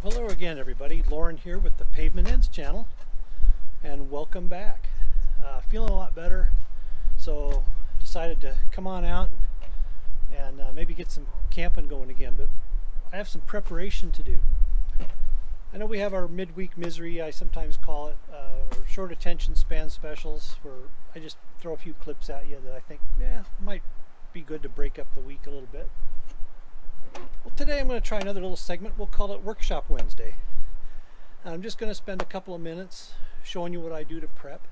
Hello again, everybody. Lauren here with the Pavement Ends channel, and welcome back. Feeling a lot better, so decided to come on out and maybe get some camping going again, but I have some preparation to do. I know we have our midweek misery, I sometimes call it, or short attention span specials, where I just throw a few clips at you that I think, yeah, might be good to break up the week a little bit. Well, today I'm going to try another little segment. We'll call it Workshop Wednesday. And I'm just going to spend a couple of minutes showing you what I do to prep,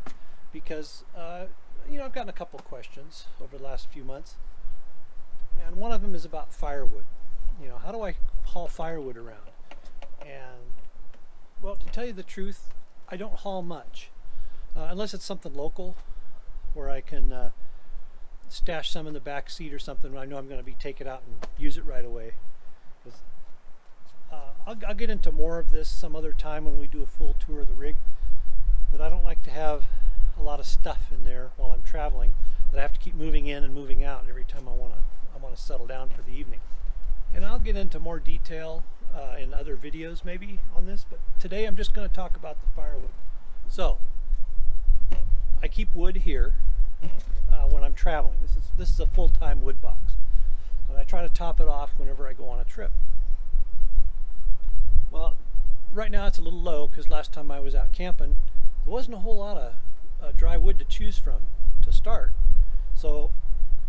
because you know, I've gotten a couple of questions over the last few months, and one of them is about firewood. You know, how do I haul firewood around? And well, to tell you the truth, I don't haul much unless it's something local where I can stash some in the back seat or something when I know I'm going to be take it out and use it right away. I'll get into more of this some other time when we do a full tour of the rig, but I don't like to have a lot of stuff in there while I'm traveling that I have to keep moving in and moving out every time I want to settle down for the evening. And I'll get into more detail in other videos maybe on this, but today I'm just going to talk about the firewood. So I keep wood here when I'm traveling. This is a full-time wood box, and I try to top it off whenever I go on a trip. Well, right now it's a little low because last time I was out camping there wasn't a whole lot of dry wood to choose from to start, so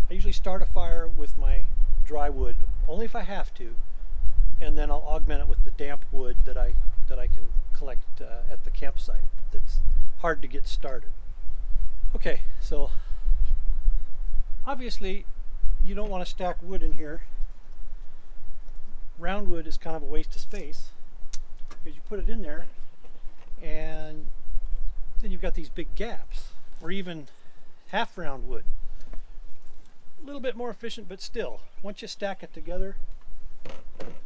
I usually start a fire with my dry wood only if I have to, and then I'll augment it with the damp wood that I can collect at the campsite that's hard to get started. Okay, so obviously you don't want to stack wood in here. Round wood is kind of a waste of space because you put it in there and then you've got these big gaps, or even half round wood. A little bit more efficient, but still, once you stack it together,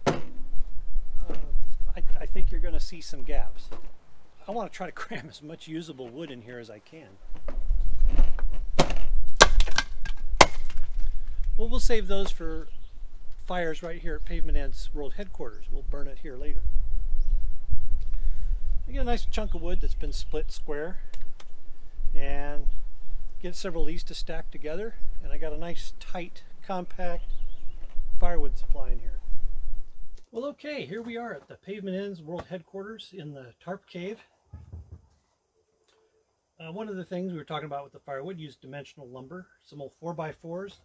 I think you're going to see some gaps. I want to try to cram as much usable wood in here as I can. Well, we'll save those for fires right here at Pavement Ends World Headquarters. We'll burn it here later. You get a nice chunk of wood that's been split square, and get several of these to stack together, and I got a nice tight compact firewood supply in here. Well, okay, here we are at the Pavement Ends World Headquarters in the Tarp Cave. One of the things we were talking about with the firewood, use dimensional lumber. Some old 4x4s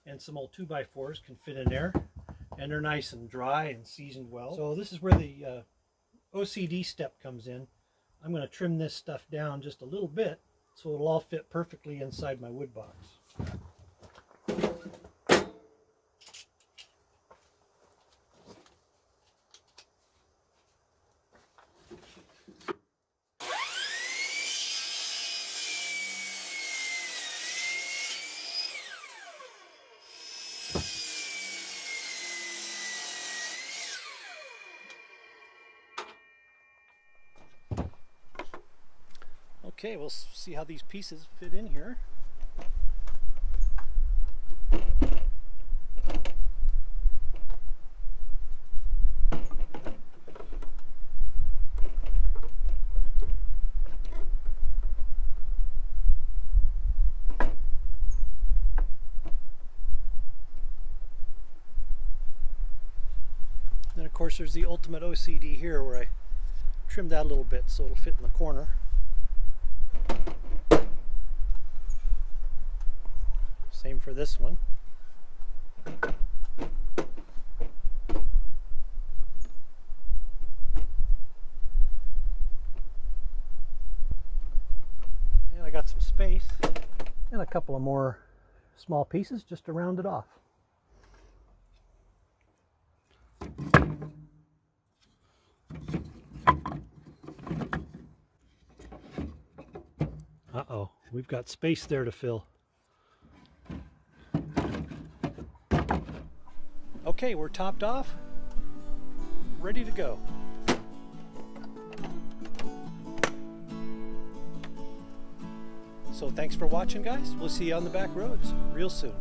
and some old 2x4s can fit in there, and they're nice and dry and seasoned well. So this is where the OCD step comes in. I'm going to trim this stuff down just a little bit so it'll all fit perfectly inside my wood box. Okay, we'll see how these pieces fit in here. Then of course there's the ultimate OCD here, where I trimmed that a little bit so it'll fit in the corner. Same for this one. And I got some space and a couple of more small pieces just to round it off. Uh-oh, we've got space there to fill. Okay, we're topped off, ready to go. So thanks for watching, guys. We'll see you on the back roads real soon.